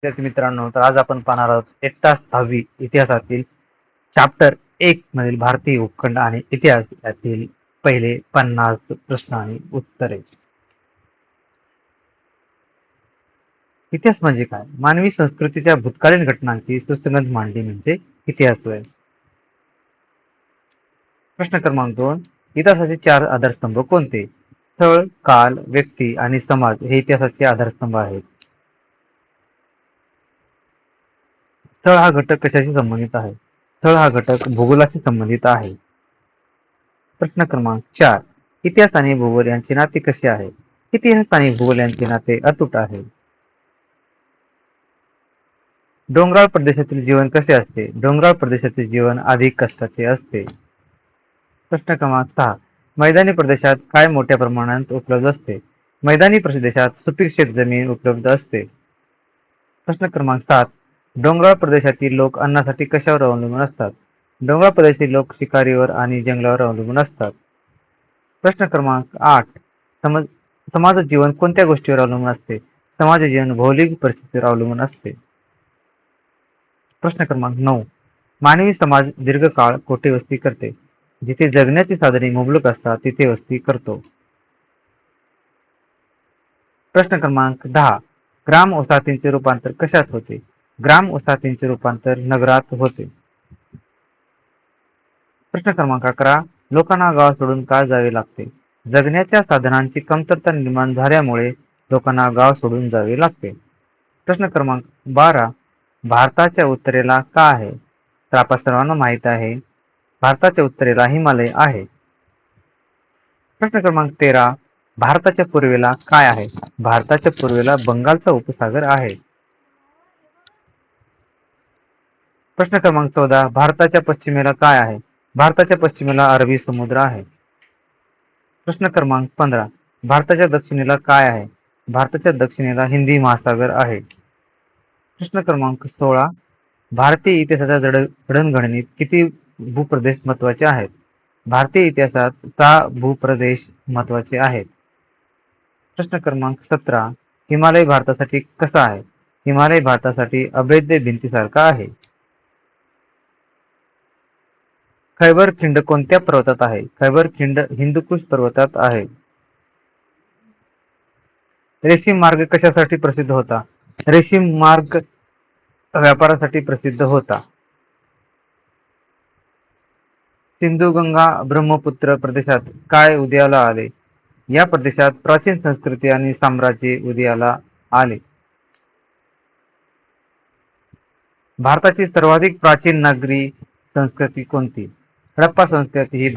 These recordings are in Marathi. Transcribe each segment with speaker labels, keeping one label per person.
Speaker 1: विद्यार्थी मित्रांनो, तर आज आपण पाहणार आहोत इयत्ता 6वी इतिहासातील चॅप्टर 1 मधील भारतीय उपखंड आणि इतिहास यातील पहिले 50 प्रश्न आणि उत्तरे. इतिहास म्हणजे काय? मानवी संस्कृतीच्या भूतकालीन घटनांची सुसंगत मांडणी म्हणजे इतिहास होय. प्रश्न क्रमांक 2. इतिहासाचे 4 आधारस्तंभ कोणते? स्थळ, काल, व्यक्ती आणि समाज हे इतिहासाचे आधारस्तंभ आहेत. स्थळ हा घटक कशाशी संबंधित आहे? स्थळ हा घटक भूगोलाशी संबंधित आहे. प्रश्न क्रमांक 4. इतिहास आणि भूगोल यांचे नाते कसे आहे? इतिहास आणि भूगोल यांचे नाते अतूट आहे. डोंगराळ प्रदेशातील जीवन कसे असते? डोंगराळ प्रदेशातील जीवन अधिक कष्टाचे असते. प्रश्न क्रमांक 6. मैदानी प्रदेशात काय मोठ्या प्रमाणात उपलब्ध असते? मैदानी प्रदेशात सुपीक शेतजमीन उपलब्ध असते. प्रश्न क्रमांक 7. डोंगराळ प्रदेशातील लोक अन्नासाठी कशावर अवलंबून असतात? डोंगराळ प्रदेशातील लोक शिकारीवर आणि जंगलावर अवलंबून असतात. प्रश्न क्रमांक 8. समाज जीवन कोणत्या गोष्टीवर अवलंबून असते? समाज जीवन भौगोलिक परिस्थितीवर अवलंबून असते. प्रश्न क्रमांक 9. मानवी समाज दीर्घकाळ कोठे वस्ती करते? जिथे जगण्याची साधने मुबलक असतात तिथे वस्ती करतो. प्रश्न क्रमांक 10. ग्राम वसाहतींचे रूपांतर कशात होते? ग्राम वसाहतींचे रूपांतर नगरात होते. प्रश्न क्रमांक 11. लोकांना गाव सोडून का जावे लागते? जगण्याच्या साधनांची कमतरता निर्माण झाल्यामुळे लोकांना गाव सोडून जावे लागते. प्रश्न क्रमांक 12. भारताच्या उत्तरेला का आहे? तर आपण सर्वांना माहित आहे भारताच्या उत्तरेला हिमालय आहे. प्रश्न क्रमांक 13. भारताच्या पूर्वेला काय आहे? भारताच्या पूर्वेला बंगालचा उपसागर आहे. प्रश्न क्रमांक 14. भारताच्या पश्चिमेला काय आहे? भारताच्या पश्चिमेला अरबी समुद्र आहे. प्रश्न क्रमांक 15. भारताच्या दक्षिणेला काय आहे? भारताच्या दक्षिणेला हिंदी महासागर आहे. प्रश्न क्रमांक 16. भारतीय इतिहासाच्या जडणघडणीत किती भूप्रदेश महत्वाचे आहेत? भारतीय इतिहासात 6 भूप्रदेश महत्वाचे आहेत. प्रश्न क्रमांक 17. हिमालय भारतासाठी कसा आहे? हिमालय भारतासाठी अभेद्य भिंतीसारखा आहे. खैबर खिंड कोणत्या पर्वतात आहे? खैबर खिंड हिंदुकुश पर्वतात आहे. रेशीम मार्ग कशासाठी प्रसिद्ध होता? रेशीम मार्ग व्यापारासाठी प्रसिद्ध होता. सिंधू गंगा ब्रह्मपुत्र प्रदेशात काय उदयाला आले? या प्रदेशात प्राचीन संस्कृती आणि साम्राज्य उदयाला आले. भारताची सर्वाधिक प्राचीन नागरी संस्कृती कोणती? हडप्पा संस्कृती ही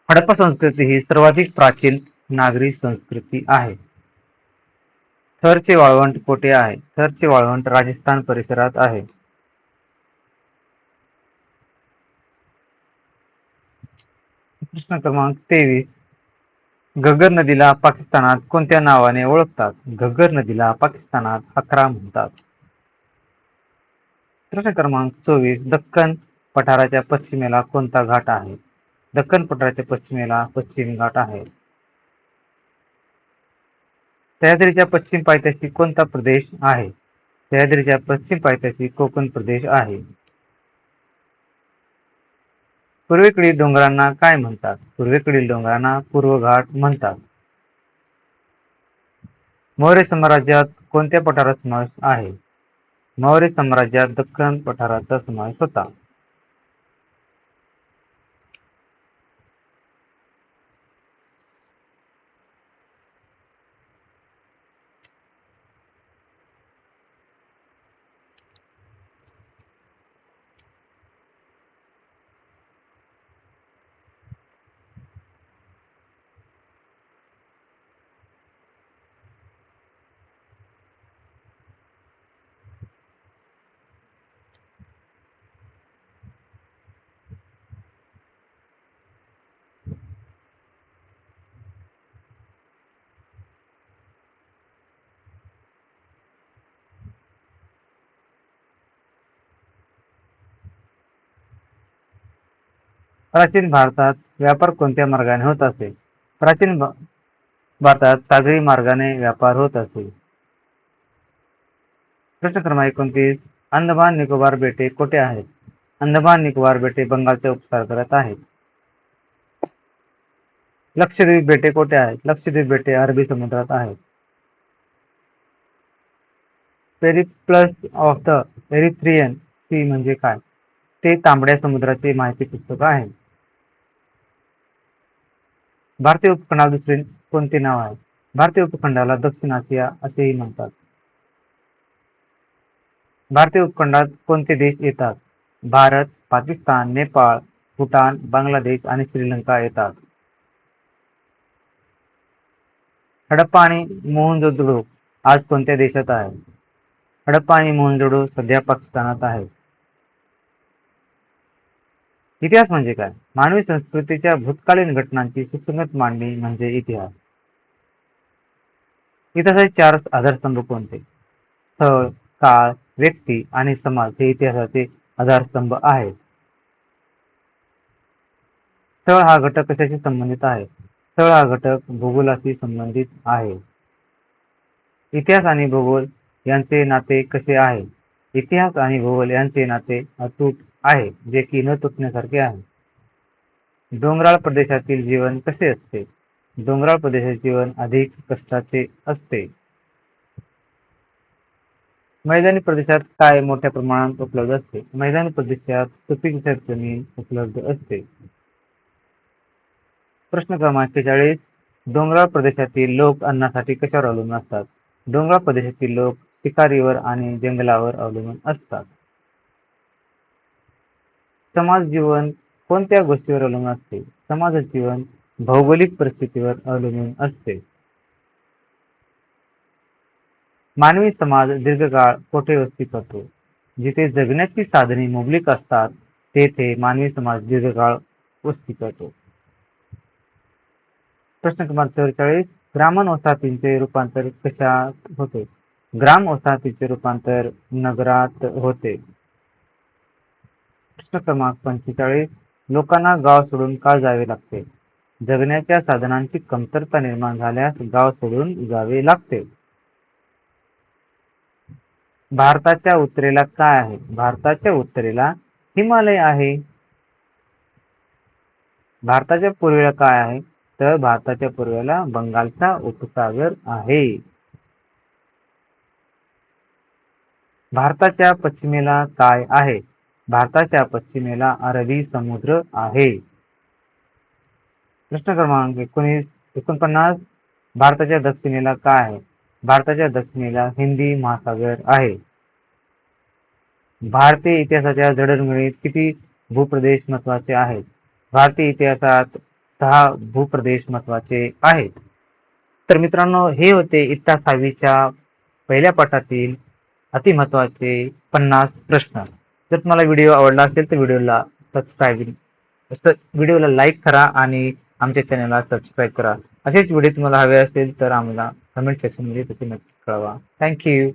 Speaker 1: हडप्पा संस्कृती ही सर्वाधिक प्राचीन नागरी संस्कृती आहे. थरचे वाळवंट कोठे आहे? थरचे वाळवंट राजस्थान परिसरात आहे. प्रश्न क्रमांक 23. घग्गर नदीला पाकिस्तानात कोणत्या नावाने ओळखतात? घग्गर नदीला पाकिस्तानात हकरा म्हणतात. प्रश्न क्रमांक 24. दक्खन पठाराच्या पश्चिमेला कोणता घाट आहे? दक्खन पठाराच्या पश्चिमेला पश्चिम घाट आहे. सह्याद्रीच्या पश्चिम पायथ्याशी कोणता प्रदेश आहे? सह्याद्रीच्या पश्चिम पायथ्याशी कोकण प्रदेश आहे. पूर्वेकडील डोंगरांना काय म्हणतात? पूर्वेकडील डोंगरांना पूर्व घाट म्हणतात. मौर्य साम्राज्यात कोणत्या पठाराचा समावेश आहे? मौर्य साम्राज्यात दक्खन पठाराचा समावेश होता. प्राचीन भारतात व्यापार कोणत्या मार्गाने होत असे? प्राचीन भारतात सागरी मार्गाने व्यापार होत असे. प्रश्न क्रमांक 29. अंदमान निकोबार बेटे कोठे आहेत? अंदमान निकोबार बेटे बंगालच्या उपसागरात आहेत. लक्षद्वीप बेटे कोठे आहेत? लक्षद्वीप बेटे अरबी समुद्रात आहेत. Periplus of the Erythraean Sea म्हणजे काय? ते तांबड्या समुद्राचे माहिती पुस्तक आहे. भारतीय उपखंडाला दुसरे कोणते नाव आहे? भारतीय उपखंडाला दक्षिण आशिया असेही म्हणतात. भारतीय उपखंडात कोणते देश येतात? भारत, पाकिस्तान, नेपाळ, भूटान, बांगलादेश आणि श्रीलंका येतात. हडप्पा आणि मोहनजोदडो आज कोणत्या देशात आहे? हडप्पा आणि मोहनजोदडो सध्या पाकिस्तानात आहे. इतिहास म्हणजे काय? मानवी संस्कृतीच्या भूतकालीन घटनांची सुसंगत मांडणी म्हणजे इतिहास. इतिहासाचे 4 आधारस्तंभ कोणते? स्थळ, काळ, व्यक्ती आणि समाज हे इतिहासाचे आधारस्तंभ आहेत. स्थळ हा घटक कशाशी संबंधित आहे? स्थळ हा घटक भूगोलाशी संबंधित आहे. इतिहास आणि भूगोल यांचे नाते कसे आहे? इतिहास आणि भूगोल यांचे नाते अतूट आहे, जे की न तुटण्यासारखे आहे. डोंगराळ प्रदेशातील जीवन कसे असते? डोंगराळ प्रदेशाचे जीवन अधिक कष्टाचे असते. मैदानी प्रदेशात काय मोठ्या प्रमाणात उपलब्ध असते? मैदानी प्रदेशात सुपीक जमीन उपलब्ध असते. प्रश्न क्रमांक 41. डोंगराळ प्रदेशातील लोक अन्नासाठी कशावर अवलंबून असतात? डोंगराळ प्रदेशातील लोक शिकारीवर आणि जंगलावर अवलंबून असतात. समाज जीवन कोणत्या गोष्टीवर अवलंबून असते? समाज जीवन भौगोलिक परिस्थितीवर अवलंबून असते. मानवी समाज दीर्घकाळ कोठे वस्ती करतो? जिथे जगण्याची साधने मुबलक असतात तेथे मानवी समाज दीर्घकाळ वस्ती करतो. प्रश्न क्रमांक 44. ग्रामीण वसाहतींचे रूपांतर कशात होते? ग्राम वसाहतीचे रूपांतर नगरात होते. प्रश्न क्रमांक 45. लोकांना गाव सोडून का जावे लागते? जगण्याच्या साधनांची कमतरता निर्माण झाल्यास गाव सोडून जावे लागते. भारताच्या उत्तरेला काय आहे? भारताच्या उत्तरेला हिमालय आहे. भारताच्या पूर्वेला काय आहे? तर भारताच्या पूर्वेला बंगालचा उपसागर आहे. भारताच्या पश्चिमेला काय आहे? भारताच्या पश्चिमेला अरबी समुद्र आहे. प्रश्न क्रमांक 49. भारताच्या दक्षिणेला काय आहे? भारताच्या दक्षिणेला हिंदी महासागर आहे. भारतीय इतिहासाच्या जडणघडणीत किती भूप्रदेश महत्वाचे आहेत? भारतीय इतिहासात 6 भूप्रदेश महत्वाचे आहेत. तर मित्रांनो, हे होते इयत्ता 6वीच्या पहिल्या पाठातील अतिमहत्वाचे 50 प्रश्न. जर तुम्हाला व्हिडिओ आवडला असेल तर व्हिडिओला लाईक करा आणि आमच्या चॅनलला सबस्क्राईब करा. असेच व्हिडिओ तुम्हाला हवे असेल तर आम्हाला कमेंट सेक्शन मध्ये तसे नक्की कळवा. थँक्यू.